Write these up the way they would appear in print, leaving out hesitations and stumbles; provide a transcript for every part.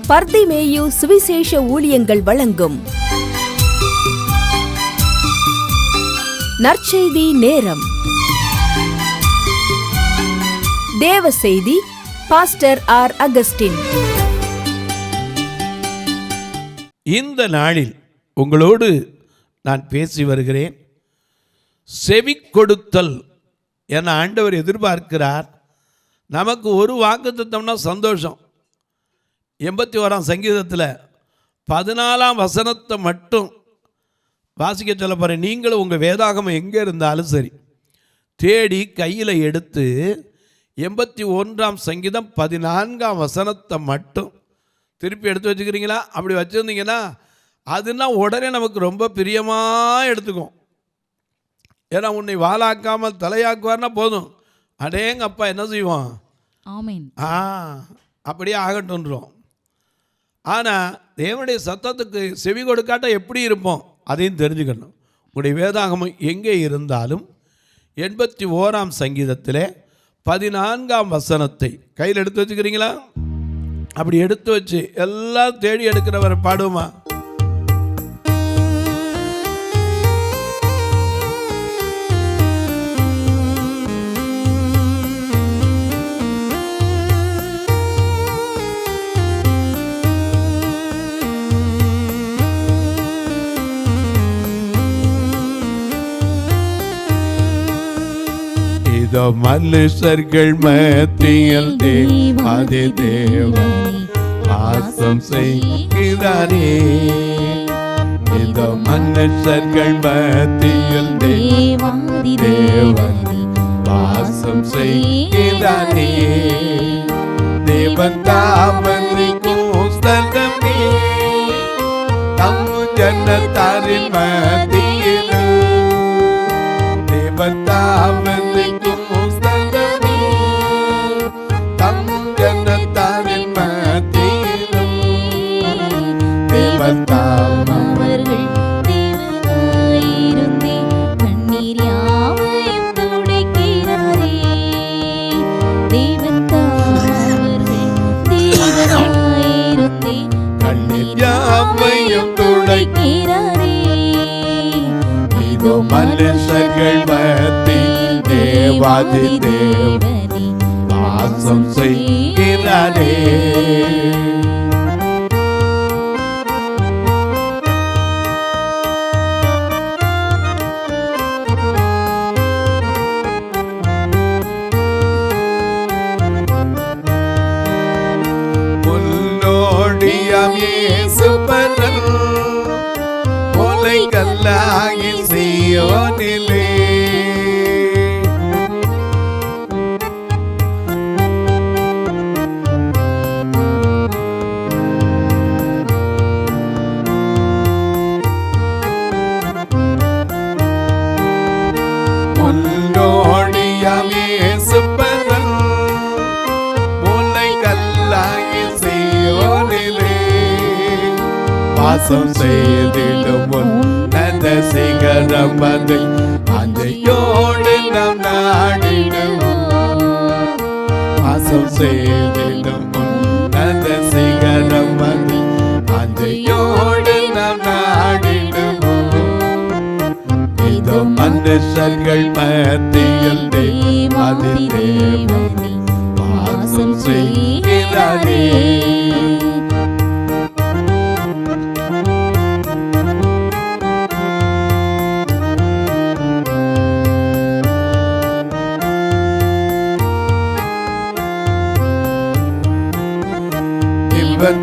பர்திமேயு சுவிசேஷ ஊழியங்கள் வழங்கும் நற்செய்தி நேரம். தேவ செய்தி பாஸ்டர் ஆர். அகஸ்டின். இந்த நாளில் உங்களோடு நான் பேசி வருகிறேன். செவி கொடுத்தல் என ஆண்டவர் எதிர்பார்க்கிறார். நமக்கு ஒரு வாக்குத்தத்தம்னா சந்தோஷம். 81ஆம் சங்கீதத்தில் 14ஆம் வசனத்தை மட்டும் வாசிக்க சொல்ல போகிறேன். நீங்களும் உங்கள் வேதாகமம் எங்கே இருந்தாலும் சரி தேடி கையில் எடுத்து 81ஆம் சங்கீதம் 14ஆம் வசனத்தை மட்டும் திருப்பி எடுத்து வச்சுக்கிறீங்களா? அப்படி வச்சுருந்தீங்கன்னா அதுனா உடனே நமக்கு ரொம்ப பிரியமாக எடுத்துக்கும். ஏன்னா உன்னை வாளாக்காமல் தலையாக்குவார்னா போதும், அடேங்க அப்பா என்ன செய்வோம், ஆமென், அப்படியே ஆகட்டுன்றோம். ஆனால் தேவனுடைய சத்தத்துக்கு செவி கொடுக்காட்ட எப்படி இருப்போம் அதையும் தெரிஞ்சுக்கணும். உங்களுடைய வேதாகமம் எங்கே இருந்தாலும் 81ஆம் சங்கீதத்தில் 14ஆம் வசனத்தை கையில் எடுத்து வச்சுக்கிறீங்களா? அப்படி எடுத்து வச்சு எல்லாம் தேடி எடுக்கிறவரை பாடுவோமா? மனுஷர்கள் மத்தியில் தேவாதி தேவன் வாசம் செய்கிறாரே. இதோ மனுஷர்கள் மத்தியில் தேவாதி தேவன் வாசம் செய்கிறாரே. தேவன் தாமரிக்கும் ஸ்தலமே தம் ஜனத்தாரின் மத்தியில். தேவன் தாமரிக்கும் அவர்கள் தேவனாயிருந்தே கண்ணீர் யாவையும் துடைக்கிறாரே. தேவன் அவர்கள் தேவனாயிருந்தே கண்ணீர் யாவையும் துடைக்கிறாரே. இதோ மனுஷர்கள் மத்தியில் தேவாதி தேவனே வாசம் செய்கிறாரே. கல்லாகி சீயோனிலே முன்னோடியாமே சுப்பரன் மூளை கல்லாகி சீயோனிலே வாசம் செய்திடும் உன்னத சிகரம் அது அதையோடு நாம் நாடிடுவோம். வாசம் செய்திடும் உன்னத சிகரம் அது அதையோடு நாம் நாடிடுவோம். இதோ மனுஷர்கள் மத்தியில் தேவாதி தேவனே வாசம் செய்கிறாரே.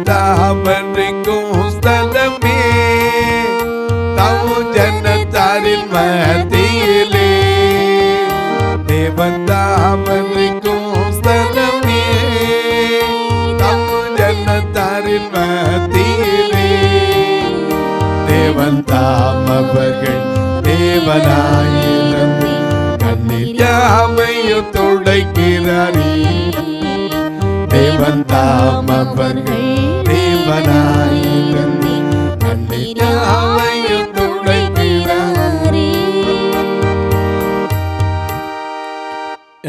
தாமரிக்கும் ஸ்தலமே தம் ஜனத்தாரின் மத்தியிலே. தேவன் தாமரிக்கும் ஸ்தலமே தம் ஜனத்தாரின் மத்தியிலே. தேவன் தாமவர்கள் தேவனாயிருந்து கண்ணீர் யாவையும் துடைக்கிறாரே. தேவன் தாமவர்கள் தேவனாயிருந்து கண்ணீர் யாவையும் துடைக்கிறாரே.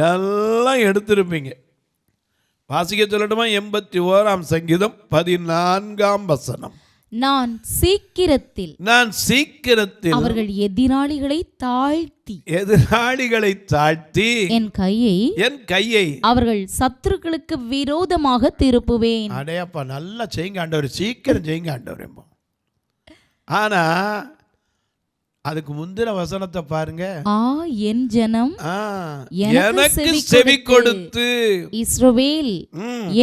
எல்லாம் எடுத்திருப்பீங்க. வாசிக்க சொல்லட்டுமா? 81ஆம் சங்கீதம் 14ஆம் வசனம். நான் சீக்கிரத்தில் அவர்கள் எதிராளிகளை தாழ்த்தி என் கையை அவர்கள் சத்துருக்களுக்கு விரோதமாக திருப்புவேன். அடையப்பா, நல்லா செய்யுங்க ஆண்டவர், சீக்கிரம் செய்யுங்க ஆண்டவர். ஆனா அதுக்கு முந்தின வசனத்தை பாருங்க. என் ஜனம் எனக்கு செவி கொடுத்து இஸ்ரவேல்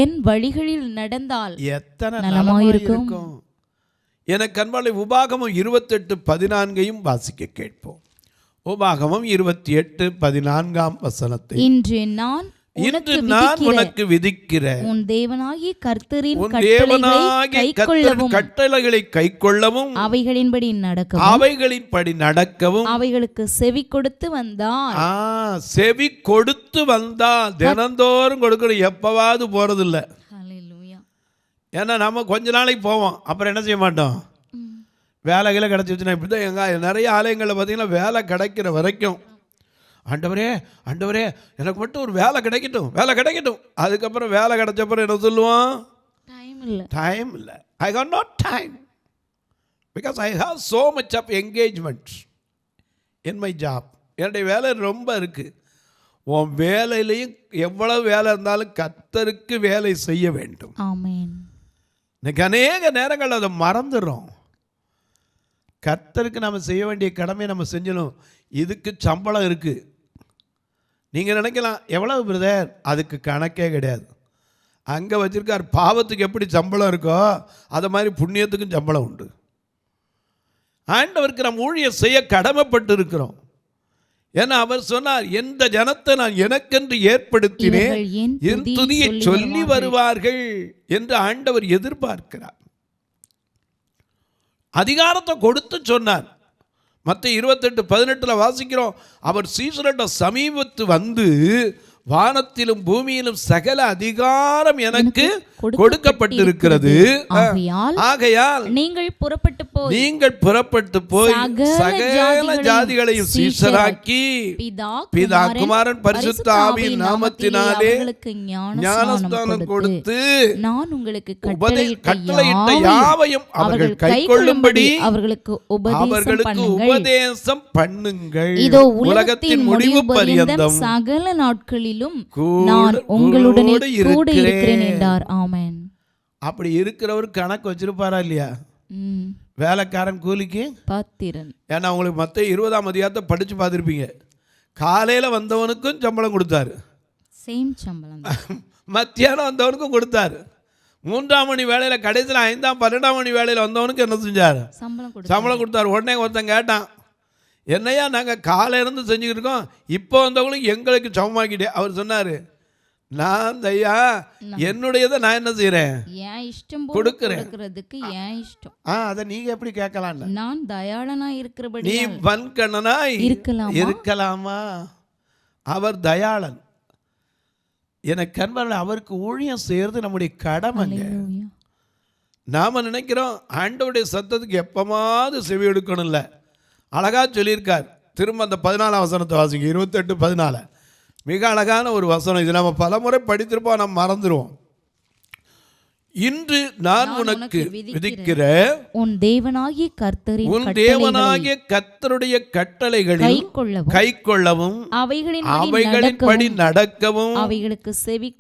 என் வழிகளில் நடந்தால் எத்தனை நலமாயிருக்கும். எனக்கு அன்பாலே உபாகமம் 28:14 வாசிக்க கேட்போம். உபாகமம் 28:14 வசனத்தை. இன்று நான் உனக்கு விதிக்கிற உன் தேவனாகிய கர்த்தரின் கட்டளைகளை கைக்கொள்ளவும் அவைகளின்படி நடக்கவும் அவைகளுக்கு செவி கொடுத்து வந்தான். தினந்தோறும் கொடுக்கணும், எப்பவாவது போறதில்லை. ஏன்னா நம்ம கொஞ்ச நாளைக்கு போவோம், அப்புறம் என்ன செய்ய மாட்டோம். வேலைகளை கிடைச்சிச்சுன்னா இப்படி தான். எங்கள் நிறைய ஆலயங்களில் பார்த்தீங்கன்னா வேலை கிடைக்கிற வரைக்கும் ஆண்டவரே எனக்கு மட்டும் ஒரு வேலை கிடைக்கட்டும். அதுக்கப்புறம் வேலை கிடைச்சப்பறம் என்ன சொல்லுவோம்? டைம் இல்லை. I got not time because I have so much of engagement in my job. என்னுடைய வேலை ரொம்ப இருக்குது. உன் வேலையிலையும் எவ்வளவு வேலை இருந்தாலும் கர்த்தருக்கு வேலை செய்ய வேண்டும். ஆமென். இன்னைக்கு அநேக நேரங்கள் அதை மறந்துடுறோம். கர்த்தருக்கு நம்ம செய்ய வேண்டிய கடமையை நம்ம செஞ்சணும். இதுக்கு சம்பளம் இருக்குது. நீங்கள் நினைக்கலாம் எவ்வளவு பிரதர், அதுக்கு கணக்கே கிடையாது. அங்கே வச்சிருக்கார், பாவத்துக்கு எப்படி சம்பளம் இருக்கோ அது மாதிரி புண்ணியத்துக்கும் சம்பளம் உண்டு. ஆண்டவருக்கு நம்ம ஊழியம் செய்ய கடமைப்பட்டு இருக்கிறோம். ஏன்னா அவர் சொன்னார், எந்த ஜனத்தை நான் எனக்கென்று ஏற்படுத்தினேன், என் துதியை சொல்லி வருவார்கள் என்று ஆண்டவர் எதிர்பார்க்கிறார். அதிகாரத்தை கொடுத்து சொன்னார். மத்தேயு 28:18 வாசிக்கிறோம். அவர் சீசரிடம் சமீபத்து வந்து, வானத்திலும் பூமியிலும் சகல அதிகாரம் எனக்கு கொடுக்கப்பட்டிருக்கிறது. ஆகையால் நீங்கள் புறப்பட்டு போய் சகல ஜாதிகளையும் சீஷராக்கி பிதா குமாரன் பரிசுத்த ஆவியின் நாமத்தினாலே ஞானஸ்நானம் கொடுத்து நான் உங்களுக்கு கட்டளையிட்ட யாவையும் அவர்கள் கைக்கொள்ளும்படி அவர்களுக்கு உபதேசம் பண்ணுங்கள். இதோ உலகத்தின் முடிவு பரியந்தம் சகல நாட்களில் நான் உங்களுடன் கூட இருக்கிறேன் என்றார். ஆமென். அப்படி இருக்கிறவர் கணக்கு வச்சிருப்பாரா இல்லையா? வேலைக்காரன் கூலிக்கு பாத்திரன். ஏன்னா உங்களுக்கு மத்தேயு 20ஆம் அதிகாரத்தை படிச்சு பார்த்துருப்பீங்க. காலையில் வந்தவனுக்கும் சம்பளம் கொடுத்தாரு, சேம் சம்பளம். மத்தியானம் வந்தவனுக்கும் கொடுத்தாரு. 3ஆம் மணி வேலையில் கடைசியில் 5ஆம் 12ஆம் மணி வேலையில் வந்தவனுக்கு என்ன செஞ்சார்? சம்பளம் கொடுத்தாரு. உடனே ஒருத்தன் கேட்டான், என்னையா நாங்கள் காலையிலேருந்து செஞ்சுக்கிட்டு இருக்கோம், இப்போ வந்தவங்களுக்கு எங்களுக்கு சமமாக்கிட்டே. அவர் சொன்னார், நான் ஐயா என்னுடையதை நான் என்ன செய்கிறேன், என் இஷ்டம் கொடுக்குறேன். அதை நீங்கள் எப்படி கேட்கலாம்? நான் தயாளனாய் இருக்கிறபடி நீ வன்கண்ணனாய் இருக்கலாமா? அவர் தயாளன். எனக்கு அன்பான அவருக்கு ஊழியம் செய்யறது நம்முடைய கடமைங்க. நாம் நினைக்கிறோம் ஆண்டவருடைய சத்தத்துக்கு எப்பமாவது செவி எடுக்கணும்ல. அழகா சொல்லியிருக்கார். திரும்ப அந்த 14ஆம் வசனத்தை வாசிங்க. 28:14 மிக அழகான ஒரு வசனம். இது நம்ம பலமுறை படித்திருப்போம், நம்ம மறந்துடுவோம். இன்று நான் உனக்கு விதிக்கிற உன் தேவனாகிய கர்த்தருடைய கட்டளைகளை கைக்கொள்ளவும் அவைகளின்படி நடக்கவும் அவைகளுக்கு செவி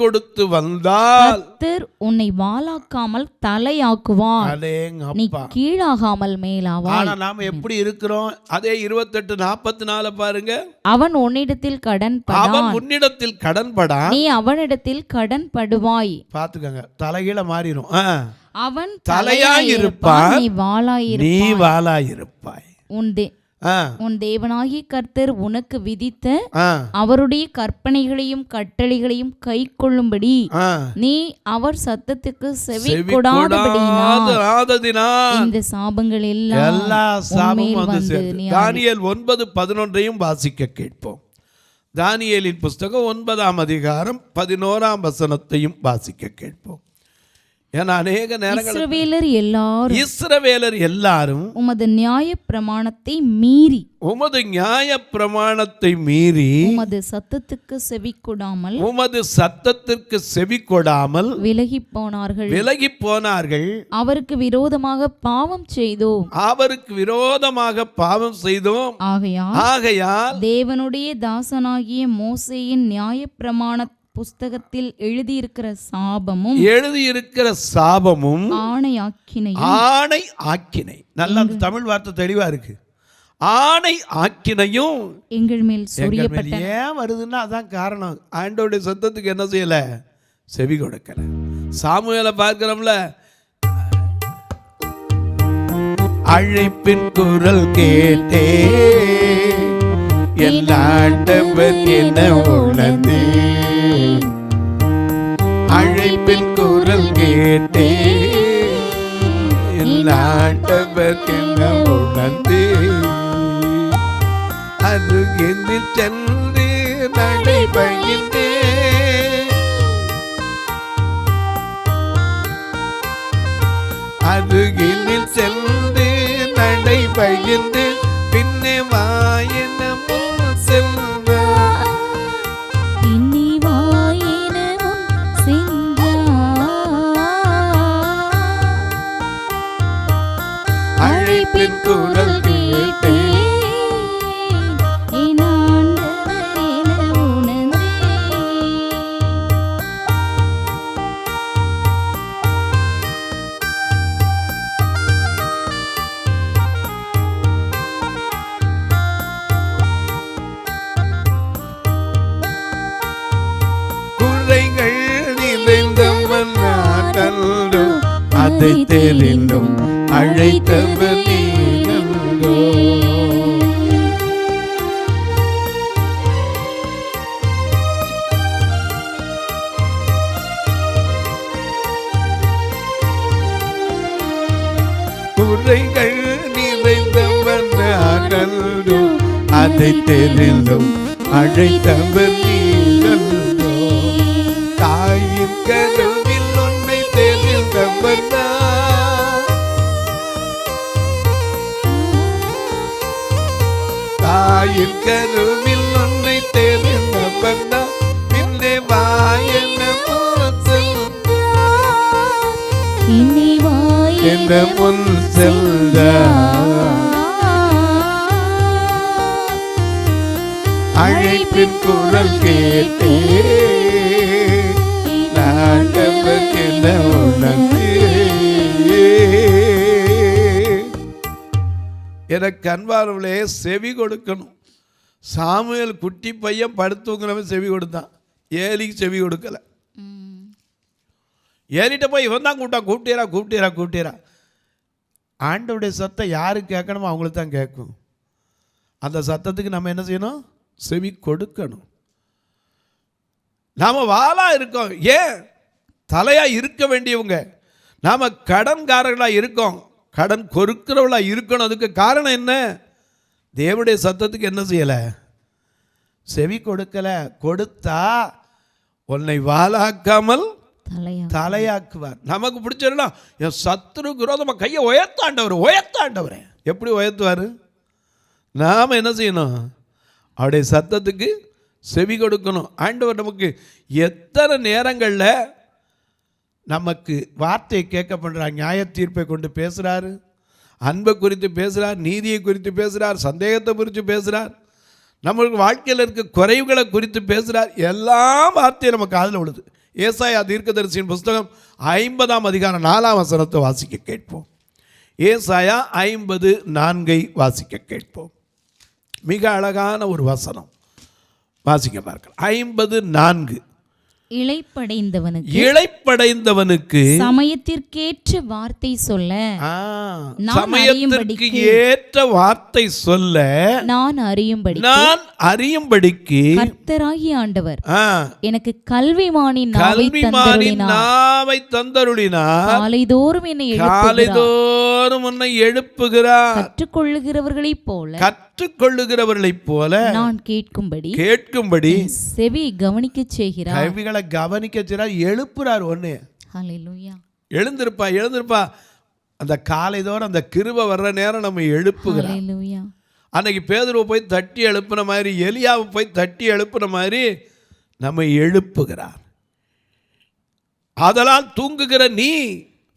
கொடுத்து வந்தால் கர்த்தர் உன்னை வாளாக்காமல் தலையாக்குவார், நீ கீழாகாமல் மேலாவாய். ஆனா நாம எப்படி இருக்கிறோம்? அதே 28:44 பாருங்க. அவன் உன்னிடத்தில் கடன்படான், நீ அவனிடத்தில் கடன்படுவாய். பாத்துக்கங்க, தலைகீழ மாறிடும். அவன் தலையாயிருப்பான், நீ வாளாயிருப்பாய். உன் தேவனாகிய கர்த்தர் உனக்கு விதித்த அவருடைய கற்பனைகளையும் கட்டளைகளையும் கை கொள்ளும்படி நீ அவர் சத்தத்துக்கு செவி கொடாதபடியினால் இந்த சாபங்கள் எல்லா சாபமும் வந்து. தானியேல் 9:11 வாசிக்க கேட்போம். தானியேலின் புஸ்தகம் 9ஆம் அதிகாரம் 11ஆம் வசனத்தையும் வாசிக்க கேட்போம். ஏன்னா அநேக நேரங்கள் இஸ்ரவேலர் எல்லாரும் உமது நியாய பிரமாணத்தை மீறி உமது சத்தத்துக்கு செவி கொடாமல் விலகி போனார்கள். அவருக்கு விரோதமாக பாவம் செய்தோம். ஆகையால் தேவனுடைய தாசனாகிய மோசேயின் நியாய பிரமாண புஸ்தகத்தில் எழுதியிருக்கிற சாபமும் ஆணை ஆக்கினை. நல்ல தமிழ் வார்த்தை தெளிவா இருக்கு. ஆணை ஆக்கினையும் எங்கள் மேல் சொரியப்பட்டது. ஏன் வருதுன்னா அதான் காரணம். ஆண்டவருடைய சத்தத்துக்கு என்ன செய்யல? செவி கொடுக்கல. சாமுவேலை பார்க்கிறோம்ல, அழைப்பின் குரல் கேட்டே எல்லாண்டவர் என்ன உணர்ந்தே, அழைப்பின் குரல் கேட்டே எல்லாண்டவர் என்ன உணர்ந்தே, அருகில் சென்று நடைபயின்றே, அருகில் சென்று நடைபயின்று பின்னே வாயின அழைப்பின் குரல் கேட்டே குறைகள் நிறைந்தவன் நாடல்தோ, அதை தெரிந்தும் அழைத்தவர் நீங்கோ. குறைகள் நிறைந்தவன் நாடல்தோ, அதை தெரிந்தும் அழைத்தவர் நீங்கோ. தாயின் கருவில் உன்னை தெரிந்தவர் தாயின் கருவில் ஒன்றை தெரிந்தவர் பின்னே வாயன முன் செல்ல அழைப்பின் குரல் கேட்டே நாண்டவர் என்ன உணர்ந்தே. எனக்கு அன்பானவர்களே, செவி கொடுக்கணும். சாமுவேல் குட்டி பையன் படுத்துங்கிறவன் செவி கொடுத்தான், ஏலிக்கு செவி கொடுக்கல. ஏலிட்ட போய் இவன் தான் கூப்பிட்டீரா. ஆண்டவருடைய சத்தம் யாரு கேட்கணுமோ அவங்களுக்கு தான் கேட்கும். அந்த சத்தத்துக்கு நம்ம என்ன செய்யணும்? செவி கொடுக்கணும். நாம வாளா இருக்கோம், ஏன் தலையா இருக்க வேண்டியவங்க. நாம கடன்காரர்களா இருக்கோம், கடன் கொடுக்கிறவளா இருக்கணும். அதுக்கு காரணம் என்ன? தேவனுடைய சத்தத்துக்கு என்ன செய்யலை? செவி கொடுக்கல. கொடுத்தா உன்னை வாளாக்காமல் தலையாக்குவார். நமக்கு பிடிச்சிடலாம், என் சத்துருக்கு விரோதமாக கையை உயர்த்தாண்டவர். எப்படி உயர்த்துவார்? நாம் என்ன செய்யணும்? அவருடைய சத்தத்துக்கு செவி கொடுக்கணும். ஆண்டவர் நமக்கு எத்தனை நேரங்களில் நமக்கு வார்த்தையை கேட்க பண்ணுறார். நியாய தீர்ப்பை கொண்டு பேசுகிறாரு, அன்பை குறித்து பேசுகிறார், நீதியை குறித்து பேசுகிறார், சந்தேகத்தை குறித்து பேசுகிறார், நம்மளுக்கு வாழ்க்கையில் இருக்க குறைவுகளை குறித்து பேசுகிறார். எல்லாம் வார்த்தையை நம்ம காதில் விழுது. ஏசாயா தீர்க்கதரிசியின் புஸ்தகம் 50ஆம் அதிகாரம் 4ஆம் வசனத்தை வாசிக்க கேட்போம். ஏசாயா 50:4 வாசிக்க கேட்போம். மிக அழகான ஒரு வசனம் வாசிக்க பார்க்கலாம். 50:4. இளைப்படைந்தவனுக்கு சமயத்திற்கேற்ற வார்த்தை சொல்ல, சமயத்திற்கு ஏற்ற வார்த்தை சொல்ல நான் அறியும்படிக்கு கர்த்தராகிய ஆண்டவர் எனக்கு கல்விமானின் நாவை தந்தருளினார். காலைதோறும் என்னை எழுப்புகிறார். கற்றுக்கொள்ளுகிறவர்களைப் போல நான் கேட்கும்படி செவி கவனிக்க செய்கிறார். கவனிக்க செய்கிறார், எழுப்புறார். ஒண்ணு ஹல்லேலூயா. எழுந்திருப்பா எழுந்திருப்பா. அந்த காலைதோறும் அந்த கிருபை வர்ற நேரம் நம்ம எழுப்புகிறார். ஹalleluya. அன்னைக்கு பேதுருவை போய் தட்டி எழுப்புன மாதிரி, எலியாவை போய் தட்டி எழுப்புன மாதிரி நம்ம எழுப்புகிறார். அதெல்லாம் தூங்குகிற நீ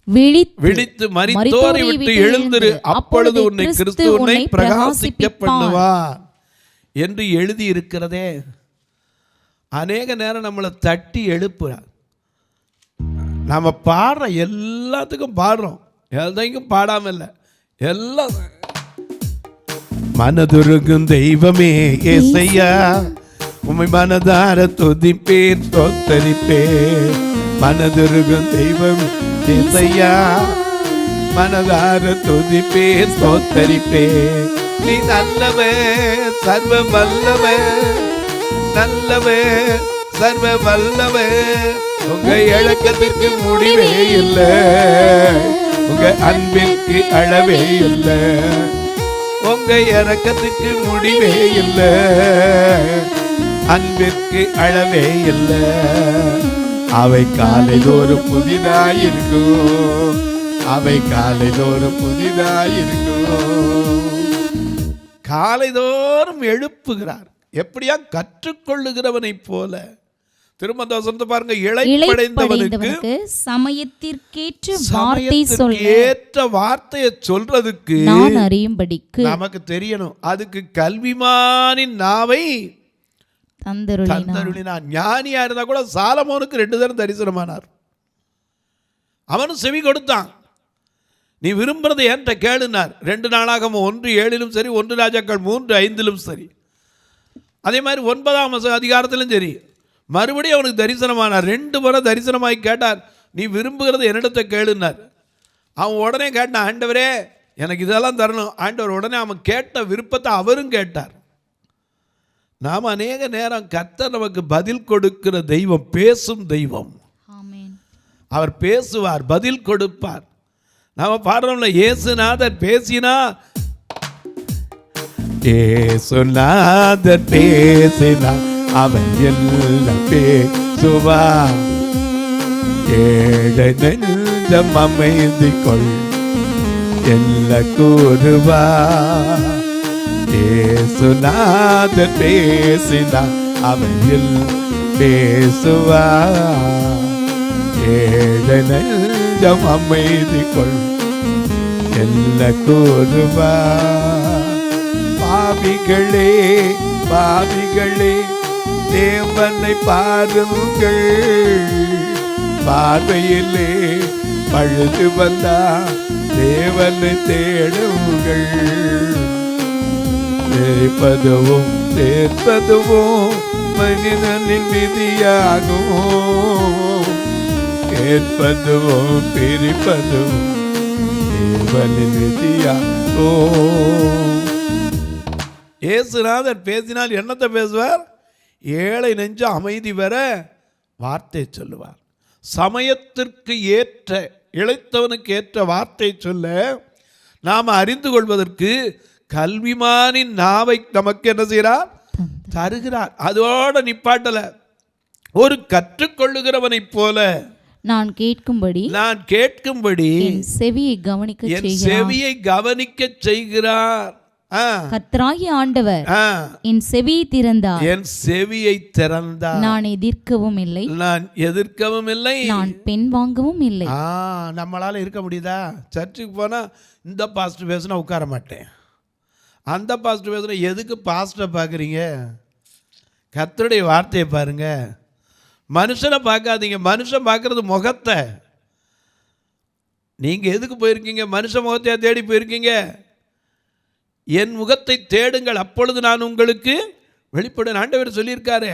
விழித்து மரித்தோரை விட்டு எழுந்திரு, அப்பொழுது உன்னை கிறிஸ்து உன்னை பிரகாசிக்க பண்ணுவார் என்று எழுதி இருக்கிறதே. அநேக நேரம் நம்மளை தட்டி எழுப்புறார். நம்ம பாடுற எல்லாத்துக்கும் பாடுறோம், எதையும் பாடாம இல்லை. எல்லாம் மனதுருகும் தெய்வமே ஏசையா, உம்மை மனதார துதிப்பேன் ஸ்தோத்தரிப்பேன். மனதுருகும் தெய்வம் ஏசையா, மனதார துதிப்பேன் ஸ்தோத்தரிப்பேன். நீ நல்லவன் சர்வ வல்லவன், நல்லவன் சர்வ வல்லவன். உங்க இழக்கத்திற்கு முடிவே இல்லை, உங்க அன்பிற்கு அளவே இல்லை, உங்க இறக்கத்துக்கு முடிவே இல்லை, அன்பிற்கு அளவே இல்லை. அவை காலைதோறும் புதிதாயிருக்கும், அவை காலைதோறும் புதிதாயிருக்கும். காலைதோறும் எழுப்புகிறார். எப்படியா கற்றுக்கொள்ளுகிறவனை போல. திரும்ப அந்த வசனத்தை பாருங்க. இளைப்படைந்தவனுக்கு சமயத்திற்கேற்ற வார்த்தை சொல்ல, ஏற்ற வார்த்தையை சொல்றதுக்கு நான் அறியும்படிக்கு நமக்கு தெரியணும். அதுக்கு கல்விமானின் நாவை தந்தருளினார். ஞானியா இருந்தா கூட சாலமோனுக்கு 2 தரம் தரிசனமானார். அவனும் செவி கொடுத்தான். நீ விரும்புறதை என்கிட்ட கேளுனார். 2 நாளாகமம் 1:7 சரி, 1 ராஜாக்கள் 3:5 சரி, அதே மாதிரி 9ஆம் அதிகாரத்திலும் சரி, மறுபடியும் அவனுக்கு தரிசனமானார். 2 முறை தரிசனமாகி கேட்டார், நீ விரும்புகிறத என்னிடத்தை கேளுனார். அவன் உடனே கேட்டான், ஆண்டவரே எனக்கு இதெல்லாம் தரணும். ஆண்டவர் உடனே அவன் கேட்ட விருப்பத்தை அவரும் கேட்டார். நாம் அநேக நேரம் கர்த்தர் நமக்கு பதில் கொடுக்கிற தெய்வம், பேசும் தெய்வம். அவர் பேசுவார், பதில் கொடுப்பார். நாம் பாடுறோம்ல, இயேசுநாதர் பேசினா, இயேசுநாதர் பேசினா அவன் எல்லாம் பேசுவா. ஏழை நெஞ்சம் அமைதி கொள் எல்ல கூறுவா. இயேசுநாதர் பேசினா அவன் பேசுவா. ஏழை நெஞ்சம் அமைதி கொள் எல்ல கூறுவா. பாவிகளே பாவிகளே தேவனை பாருங்கள், பார்வையிலே பழுது வந்தா தேவனை தேடுங்கள். சேர்ப்பதுவும் சேர்ப்பதுவும் மனிதனின் விதியாகும், கேட்பதுவும் பிரிப்பதுவும் தேவனின் விதியாகும். இயேசுநாதர் பேசினால் என்னத்தை பேசுவார்? ஏழை நெஞ்ச அமைதி வர வார்த்தை சொல்லுவார். சமயத்திற்கு ஏற்ற, இளைத்தவனுக்கு ஏற்ற வார்த்தை சொல்ல நாம் அறிந்து கொள்வதற்கு கல்விமானின் நாவை நமக்கு என்ன செய்கிறார்? தருகிறார். அதோட நிப்பாட்டல, ஒரு கற்றுக்கொள்ளுகிறவனை போல நான் கேட்கும்படி என் செவியை கவனிக்க செய்கிறார். கர்த்தராகிய ஆண்டவர் என் செவியை திறந்தார், நான் எதிர்க்கவும் இல்லை, நான் பெண் வாங்கவும் இல்லை. நம்மளால இருக்க முடியுதா? சர்ச்சுக்கு போனா இந்த பாஸ்டர் பேசுனா உட்கார மாட்டேன், அந்த பாஸ்டர் பேசுனா எதுக்கு பாஸ்டரை பார்க்குறீங்க? கர்த்தருடைய வார்த்தையை பாருங்க. மனுஷனை பார்க்காதீங்க, மனுஷன் பார்க்கறது முகத்தை. நீங்க எதுக்கு போயிருக்கீங்க? மனுஷ முகத்தையா தேடி போயிருக்கீங்க? என் முகத்தை தேடுங்கள், அப்பொழுது நான் உங்களுக்கு வெளிப்படுவேன். ஆண்டவர் சொல்லியிருக்காரு.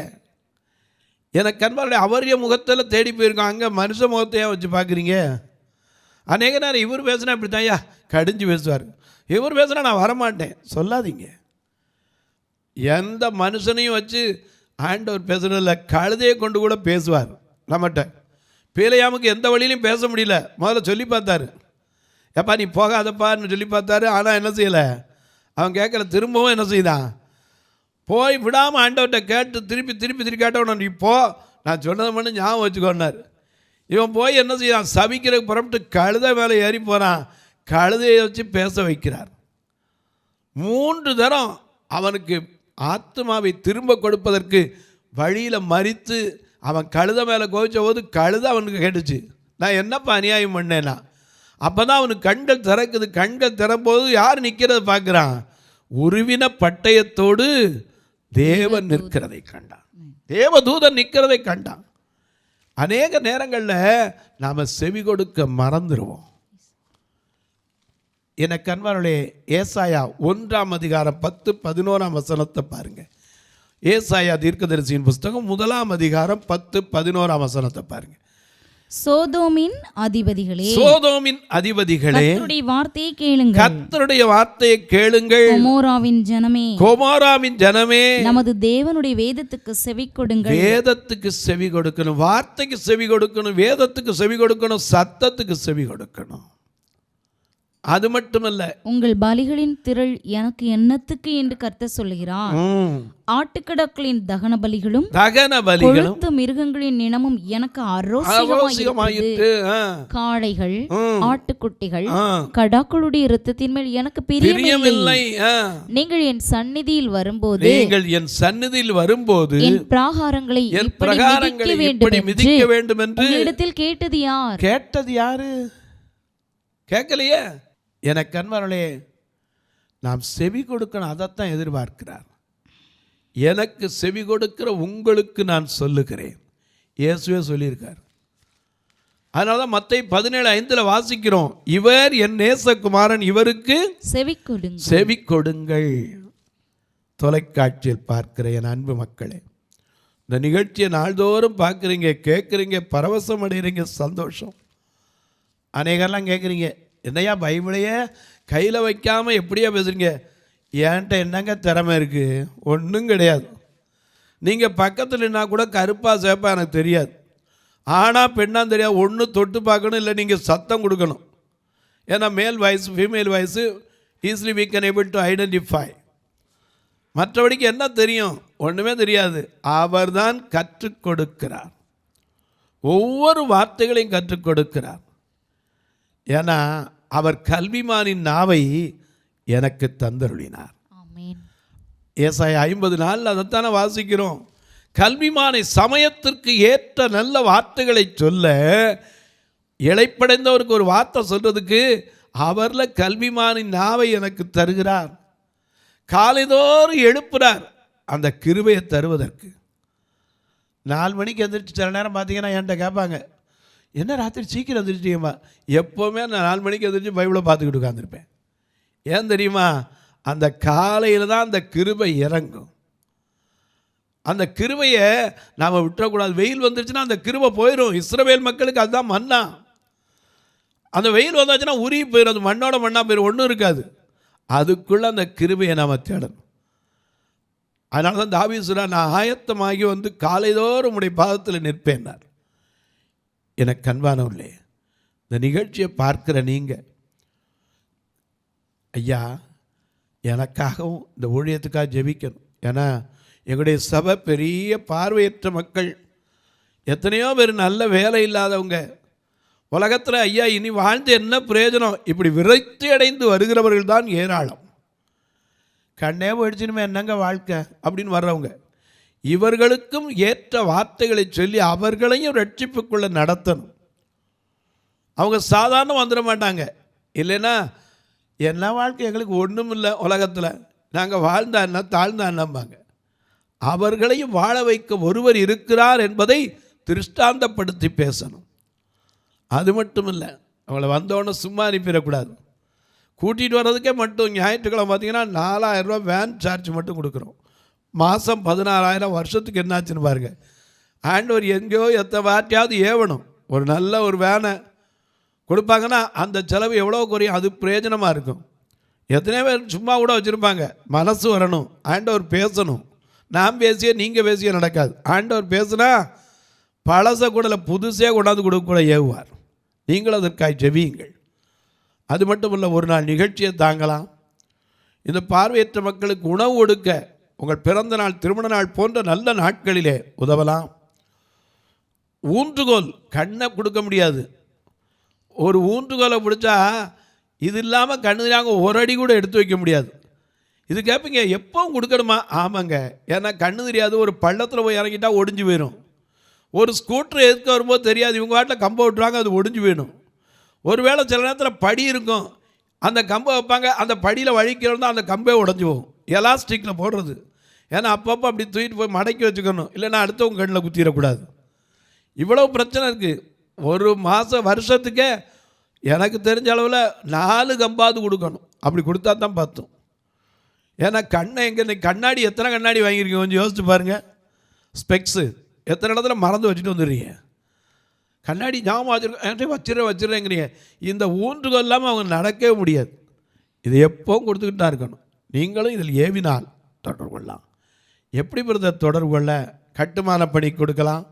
எனக்கு கண்பாருடைய அவரிய முகத்தில் தேடி போயிருக்கோம், அங்கே மனுஷ முகத்தையா வச்சு பார்க்குறீங்க? அநேக நேரம் இவர் பேசுனா இப்படி தான் கடிஞ்சு பேசுவார், இவர் பேசுனா நான் வரமாட்டேன் சொல்லாதீங்க. எந்த மனுஷனையும் வச்சு ஆண்டவர் பேசுறதில்ல. கழுதையை கொண்டு கூட பேசுவார் நம்மகிட்ட. பேலையாமுக்கு எந்த வழியிலையும் பேச முடியல, முதல்ல சொல்லி பார்த்தாரு, எப்பா நீ போகாதப்பான்னு சொல்லி பார்த்தாரு. ஆனால் என்ன செய்யலை, அவன் கேட்கல. திரும்பவும் என்ன செய்தான், போய் விடாமல் ஆண்டவர்கிட்ட கேட்டு திருப்பி கேட்டவன, நீ போ, நான் சொன்னதை மட்டும் ஞாபகம் வச்சுக்கோன்னார். இவன் போய் என்ன செய்யறான், சபிக்கிறதுக்கு புறப்பட்டு கழுதை மேலே ஏறி போகிறான். கழுதையை வச்சு பேச வைக்கிறார். 3 தரம் அவனுக்கு ஆத்மாவை திரும்ப கொடுப்பதற்கு வழியில் மறித்து அவன் கழுதை மேலே கோவிச்ச போது கழுதை அவனுக்கு கேட்டுச்சு, நான் என்னப்பா அநியாயம் பண்ணேன்னா. அப்போ தான் அவனுக்கு கண்கள் திறக்குது. கண்கள் திறப்போது யார் நிற்கிறத பார்க்குறான், உருவின பட்டயத்தோடு தேவன் நிற்கிறதை கண்டான், தேவதூதன் நிற்கிறதை கண்டான். அநேக நேரங்களில் நாம் செவி கொடுக்க மறந்துடுவோம். எனக்கு அன்பார்களே, ஏசாயா 1ஆம் அதிகாரம் 10-11 வசனத்தை பாருங்க. ஏசாயா தீர்க்கதரிசியின் புஸ்தகம் 1ஆம் அதிகாரம் 10-11 வசனத்தை பாருங்க. சோதோமின் அதிபதிகளே, சோதோமின் அதிபதிகளே, கர்த்தருடைய வார்த்தையை கேளுங்கள், கர்த்தருடைய வார்த்தையை கேளுங்கள். கொமோராவின் ஜனமே, கொமோராவின் ஜனமே, நமது தேவனுடைய வேதத்துக்கு செவி கொடுங்கள். வேதத்துக்கு செவி கொடுக்கணும், வார்த்தைக்கு செவி கொடுக்கணும், வேதத்துக்கு செவி கொடுக்கணும், சத்தத்துக்கு செவி கொடுக்கணும். அது மட்டுமல்ல, உங்கள் பலிகளின் திரள் எனக்கு என்னத்துக்கு என்று கர்த்தர் சொல்லுகிறார். ஆட்டுக்கடாக்களின் தகன பலிகளும் கொழுத்த மிருகங்களின் நினமும் எனக்கு அரோசிகமாயிற்று. காளைகள், ஆட்டுக்குட்டிகள், கடாக்களுடைய இரத்தத்தின் மேல் எனக்கு பிரியமில்லை. நீங்கள் என் சந்நிதியில் வரும்போது என் பிராகாரங்களை மிதிக்க வேண்டும் என்று இடத்தில் கேட்டது யார்? கேட்டது யாரு? கேட்கலையே. எனக்கு அன்பார்களே, நாம் செவி கொடுக்கணும், அதைத்தான் எதிர்பார்க்கிறார். எனக்கு செவி கொடுக்கிற உங்களுக்கு நான் சொல்லுகிறேன், இயேசுவே சொல்லியிருக்கார். அதனால தான் மத்தேயு 17:5 வாசிக்கிறோம், இவர் என் நேசகுமாரன், இவருக்கு செவி கொடுங்கள். தொலைக்காட்சியில் பார்க்கிற என் அன்பு மக்களே, இந்த நிகழ்ச்சியை நாள்தோறும் பார்க்குறீங்க, கேட்குறீங்க, பரவசம் அடைகிறீங்க, சந்தோஷம். அநேகரெல்லாம் கேட்குறீங்க, என்னையா பைபிளையே கையில் வைக்காமல் எப்படியா பேசுகிறீங்க? ஏன்ட்ட என்னங்க திறமை இருக்குது? ஒன்றும் கிடையாது. நீங்கள் பக்கத்தில் நின்னா கூட கருப்பாக சேப்பா எனக்கு தெரியாது, ஆனால் பெண்ணாக தெரியாது. ஒன்று தொட்டு பார்க்கணும், இல்லை நீங்கள் சத்தம் கொடுக்கணும். ஏன்னா மேல் voice female voice easily we can able to identify. மற்றபடிக்கு என்ன தெரியும்? ஒன்றுமே தெரியாது. அவர் தான் கற்றுக் கொடுக்கிறார், ஒவ்வொரு வார்த்தைகளையும் கற்றுக் கொடுக்கிறார். ஏன்னா அவர் கல்விமானின் நாவை எனக்கு தந்தருளினார். ஏசாயா 50:4 அதைத்தானே வாசிக்கிறோம். கல்விமானை சமயத்திற்கு ஏற்ற நல்ல வார்த்தைகளை சொல்ல, இளைப்படைந்தவருக்கு ஒரு வார்த்தை சொல்றதுக்கு அவரில் கல்விமானின் நாவை எனக்கு தருகிறார். காலைதோறும் எழுப்புறார் அந்த கிருபையை தருவதற்கு. 4 மணிக்கு எந்திரிச்சு சில நேரம் பார்த்தீங்கன்னா என்கிட்ட கேட்பாங்க, என்ன ராத்திரி சீக்கிரம் எந்திரிச்சிட்டியம்மா? எப்போவுமே நான் 4 மணிக்கு எந்திரிச்சு பைபிளை பார்த்துக்கிட்டு உட்காந்துருப்பேன். ஏன் தெரியுமா? அந்த காலையில் தான் அந்த கிருபை இறங்கும். அந்த கிருபையை நாம் விட்டுறக்கூடாது. வெயில் வந்துருச்சுன்னா அந்த கிருபை போயிடும். இஸ்ரவேல் மக்களுக்கு அதுதான் மன்னா. அந்த வெயில் வந்தாச்சுன்னா உருகி போயிடும், அது மண்ணோட மண்ணாக போயிடும், ஒன்றும் இருக்காது. அதுக்குள்ளே அந்த கிருபையை நாம் தேடணும். அதனால தான் தாவீது சொல்றார், நான் ஆயத்தமாகி வந்து காலைதோறும் உடைய பாதத்தில் நிற்பேன்னார். எனக்கு அன்பானவர்களே, இந்த நிகழ்ச்சியை பார்க்கிற நீங்கள், ஐயா எனக்காகவும் இந்த ஊழியத்துக்காக ஜெபிக்கணும். ஏன்னா எங்களுடைய சபை பெரிய பார்வையற்ற மக்கள், எத்தனையோ பேர் நல்ல வேலை இல்லாதவங்க, உலகத்தில் ஐயா இனி வாழ்ந்து என்ன பிரயோஜனம், இப்படி விரக்தி அடைந்து வருகிறவர்கள் தான் ஏராளம். கண்ணே போயிடுச்சுனுமே என்னங்க வாழ்க்கை அப்படின்னு வர்றவங்க, இவர்களுக்கும் ஏற்ற வார்த்தைகளை சொல்லி அவர்களையும் ரட்சிப்புக்குள்ளே நடத்தணும். அவங்க சாதாரண வந்துட மாட்டாங்க. இல்லைன்னா என்ன வாழ்க்கை எங்களுக்கு ஒன்றும் இல்லை உலகத்தில், நாங்கள் வாழ்ந்தா என்ன தாழ்ந்தா என்னம்பாங்க. அவர்களையும் வாழ வைக்க ஒருவர் இருக்கிறார் என்பதை திருஷ்டாந்தப்படுத்தி பேசணும். அது மட்டும் இல்லை, அவங்கள வந்தோடனே சும்மா அனுப்பிடக்கூடாது. கூட்டிகிட்டு வர்றதுக்கே மட்டும் ஞாயிற்றுக்கிழமை பார்த்திங்கன்னா 4000 ரூபா வேன் சார்ஜ் மட்டும் கொடுக்குறோம். மாதம் 16,000, வருஷத்துக்கு என்னாச்சுன்னு பாருங்கள். ஆண்டவர் எங்கேயோ எத்தனை வாட்டியாவது ஏவணும். ஒரு நல்ல ஒரு வேனை கொடுப்பாங்கன்னா அந்த செலவு எவ்வளோ குறையும், அது பிரயோஜனமாக இருக்கும். எத்தனை பேர் சும்மா கூட வச்சுருப்பாங்க. மனசு வரணும், ஆண்டவர் பேசணும். நான் பேசிய நீங்கள் பேசிய நடக்காது. ஆண்டவர் பேசுனா பழச கூட புதுசே கொண்டாந்து கொடுக்க ஏவுவார். நீங்களும் அதற்காக ஜெபியுங்கள். அது மட்டும் இல்லை, ஒரு நாள் நிகழ்ச்சியை தாங்கலாம். இந்த பார்வையற்ற மக்களுக்கு உணவு கொடுக்க உங்கள் பிறந்த நாள், திருமண நாள் போன்ற நல்ல நாட்களிலே உதவலாம். ஊன்றுகோல், கண்ணை கொடுக்க முடியாது. ஒரு ஊன்றுகோலை பிடிச்சா இது இல்லாமல் கண்ணு தெரியாங்க ஒரு அடி கூட எடுத்து வைக்க முடியாது. இது கேட்பீங்க, எப்பவும் கொடுக்கணுமா? ஆமாங்க, ஏன்னா கண்ணு தெரியாது. ஒரு பள்ளத்தில் போய் இறங்கிட்டால் ஒடிஞ்சு போயிடும். ஒரு ஸ்கூட்டர் எதுக்க வரும்போது தெரியாது, இவங்க வாட்டில் கம்பை விட்டுருவாங்க, அது ஒடிஞ்சு போயிடும். ஒருவேளை சில நேரத்தில் படி இருக்கும், அந்த கம்பை வைப்பாங்க, அந்த படியில் வழிக்கிறோம் அந்த கம்பே உடஞ்சி போகும். எலாஸ்டிக்கில் போடுறது, ஏன்னா அப்பப்போ அப்படி தூக்கிட்டு போய் மடக்கி வச்சுக்கணும், இல்லைன்னா அடுத்தவங்க கண்ணில் குத்திடக்கூடாது. இவ்வளோ பிரச்சனை இருக்குது. ஒரு வருஷத்துக்கே எனக்கு தெரிஞ்ச அளவில் 4 கம்பாவது கொடுக்கணும். அப்படி கொடுத்தா தான் பார்த்தோம். ஏன்னா கண்ணை எங்கே, கண்ணாடி எத்தனை கண்ணாடி வாங்கியிருக்கீங்க கொஞ்சம் யோசிச்சு பாருங்கள். ஸ்பெக்ஸு எத்தனை இடத்துல மறந்து வச்சுட்டு வந்துடுறீங்க. கண்ணாடி ஞாபகம் வச்சிடறேங்கிறீங்க. இந்த ஊன்றுகோல் இல்லாமல் அவங்க நடக்கவே முடியாது. இது எப்போவும் கொடுத்துக்கிட்டு தான் இருக்கணும். நீங்களும் இதில் ஏவினால் தொடர்பு கொள்ளலாம். எப்படி பிரதர் தொடர்பு கொள்ள? கட்டுமான பணி கொடுக்கலாம்.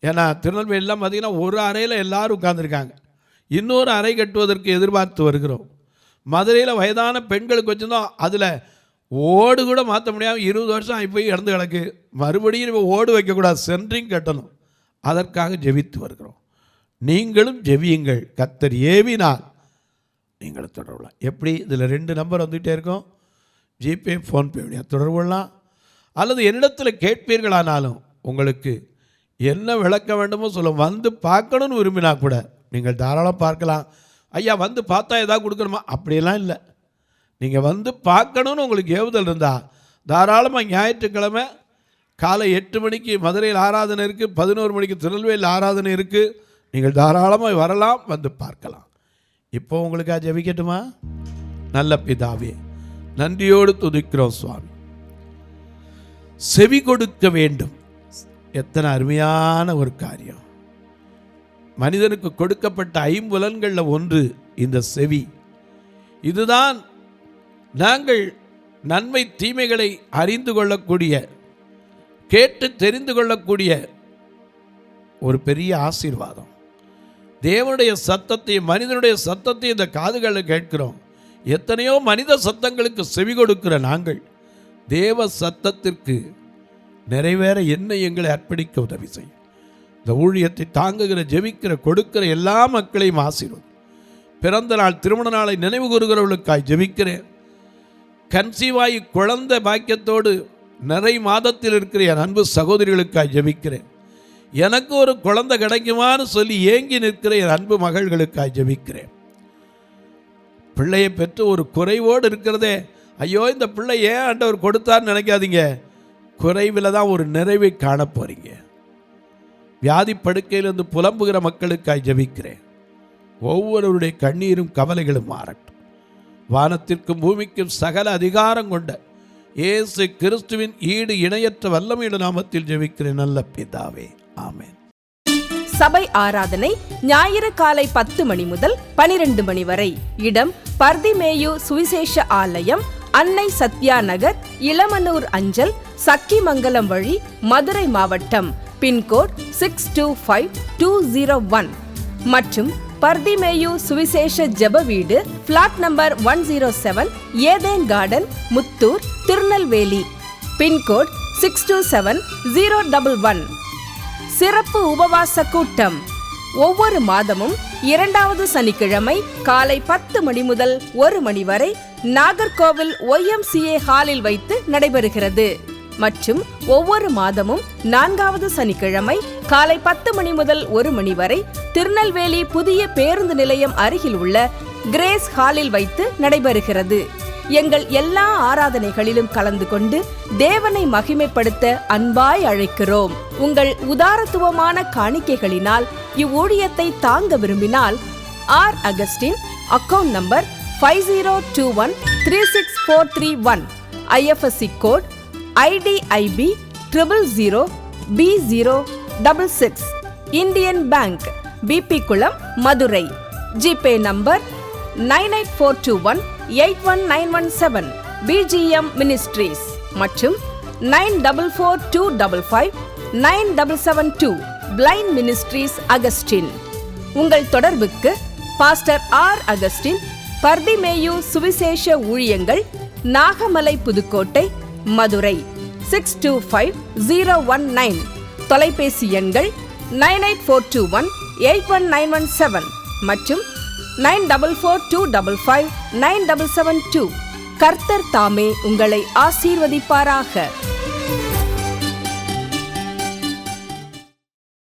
ஏன்னா திருநெல்வேலியெல்லாம் பார்த்திங்கன்னா ஒரு அறையில் எல்லோரும் உட்காந்துருக்காங்க. இன்னொரு அறை கட்டுவதற்கு எதிர்பார்த்து வருகிறோம். மதுரையில் வயதான பெண்களுக்கு வச்சுருந்தோம், அதில் ஓடு கூட மாற்ற முடியாமல் 20 வருஷம் ஆகி போய் இறந்து கிடக்கு. மறுபடியும் இப்போ ஓடு வைக்கக்கூடாது, சென்ட்ரிங் கட்டணும். அதற்காக ஜெபித்து வருகிறோம். நீங்களும் ஜெபியுங்கள். கர்த்தர் ஏவினால் நீங்களும் தொடர்புலாம். எப்படி? இதில் 2 நம்பர் வந்துகிட்டே இருக்கோம். ஜிபே, ஃபோன்பே வழியாக தொடர்பு கொள்ளலாம். அல்லது என்னிடத்தில் கேட்பீர்களானாலும் உங்களுக்கு என்ன விளக்க வேண்டுமோ சொல்ல, வந்து பார்க்கணுன்னு விரும்பினா கூட நீங்கள் தாராளம் பார்க்கலாம். ஐயா வந்து பார்த்தா எதாவது கொடுக்கணுமா? அப்படியெல்லாம் இல்லை. நீங்கள் வந்து பார்க்கணுன்னு உங்களுக்கு ஏவுதல் இருந்தால் தாராளமாக ஞாயிற்றுக்கிழமை காலை 8 மணிக்கு மதுரையில் ஆராதனை இருக்குது, 11 மணிக்கு திருநெல்வேலியில் ஆராதனை இருக்குது. நீங்கள் தாராளமாக வரலாம், வந்து பார்க்கலாம். இப்போ உங்களுக்காக ஜெபிக்கட்டுமா? நல்ல பிதாவே, நன்றியோடு துதிக்கிறோம் சுவாமி. செவி கொடுக்க வேண்டும். எத்தனை அருமையான ஒரு காரியம். மனிதனுக்கு கொடுக்கப்பட்ட 5 புலன்களில் ஒன்று இந்த செவி. இதுதான் நாங்கள் நன்மை தீமைகளை அறிந்து கொள்ளக்கூடிய, கேட்டு தெரிந்து கொள்ளக்கூடிய ஒரு பெரிய ஆசீர்வாதம். தேவனுடைய சத்தத்தையும் மனிதனுடைய சத்தத்தையும் இந்த காதுகளில் கேட்கிறோம். எத்தனையோ மனித சத்தங்களுக்கு செவி கொடுக்கிற நாங்கள் தேவ சத்தத்திற்கு நிறைவேற என்னை எங்களை அர்ப்பணிக்க உதவி செய்யும். இந்த ஊழியத்தை தாங்குகிற, ஜெபிக்கிற, கொடுக்கிற எல்லா மக்களையும் ஆசீர்வதி. பிறந்த நாள், திருமண நாளை நினைவு கூறுகிறவர்களுக்காய் ஜெபிக்கிறேன். கன்சீவாயி குழந்தை பாக்கியத்தோடு நிறை மாதத்தில் இருக்கிற என் அன்பு சகோதரிகளுக்காய் ஜெபிக்கிறேன். எனக்கு ஒரு குழந்தை கிடைக்குமான்னு சொல்லி ஏங்கி நிற்கிற என் அன்பு மகள்களுக்காய் ஜெபிக்கிறேன். பிள்ளையை பெற்று ஒரு குறைவோடு இருக்கிறதே, ஐயோ இந்த பிள்ளை ஏன் ஆண்டவர் கொடுத்தார்னு நினைக்காதீங்க. குறைவில் தான் ஒரு நிறைவை காண போறீங்க. வியாதி படுக்கையிலிருந்து புலம்புகிற மக்களுக்காய் ஜெபிக்கிறேன். ஒவ்வொருவருடைய கண்ணீரும் கவலைகளும் மாறட்டும். வானத்திற்கும் பூமிக்கும் சகல அதிகாரம் கொண்ட இயேசு கிறிஸ்துவின் ஈடு இணையற்ற வல்லமையுள்ள நாமத்தில் ஜெபிக்கிறேன் நல்ல பிதாவே, ஆமென். சபை ஆராதனை ஞாயிறு காலை 10 மணி முதல் 12 மணி வரை. இடம் பர்திமேயு சுவிசேஷ ஆலயம், அன்னை சத்யா நகர், இளமனூர் அஞ்சல், சக்கிமங்கலம் வழி, மதுரை மாவட்டம். பின்கோட் 625201 மற்றும் பர்திமேயு சுவிசேஷ ஜெப வீடு, flat number 107, Eden garden, Muthur, Tirunelveli. Pincode 627011. சிறப்பு உபவாச கூட்டம் ஒவ்வொரு மாதமும் 2வது சனிக்கிழமை காலை 10 மணி முதல் 1 மணி வரை நாகர்கோவில் YMCA ஹாலில் வைத்து நடைபெறுகிறது. மற்றும் ஒவ்வொரு மாதமும் 4வது சனிக்கிழமை காலை 10 மணி முதல் 1 மணி வரை திருநெல்வேலி புதிய பேருந்து நிலையம் அருகில் உள்ள கிரேஸ் ஹாலில் வைத்து நடைபெறுகிறது. எங்கள் எல்லா ஆராதனைகளிலும் கலந்து கொண்டு தேவனை மகிமைப்படுத்த அன்பாய் அழைக்கிறோம். உங்கள் உதாரத்துவமான காணிக்கைகளினால் இவ்வூழியத்தை தாங்க விரும்பினால் R. Augustine, account number 5021364331, IFSC code IDIB 000B066, Indian bank, BP Kulam, Madurai. GPay number 9842181917, BGM ministries மற்றும் 9442559772, பிளைண்ட் மினிஸ்ட்ரீஸ் அகஸ்டின். உங்கள் தொடர்புக்கு பாஸ்டர் R. அகஸ்டின், பர்திமேயு சுவிசேஷ ஊழியங்கள், நாகமலை, புதுக்கோட்டை, மதுரை 625019. தொலைபேசி எண்கள் 9842181917 மற்றும் 9442559772. கர்த்தர் தாமே உங்களை ஆசீர்வதிப்பாராக.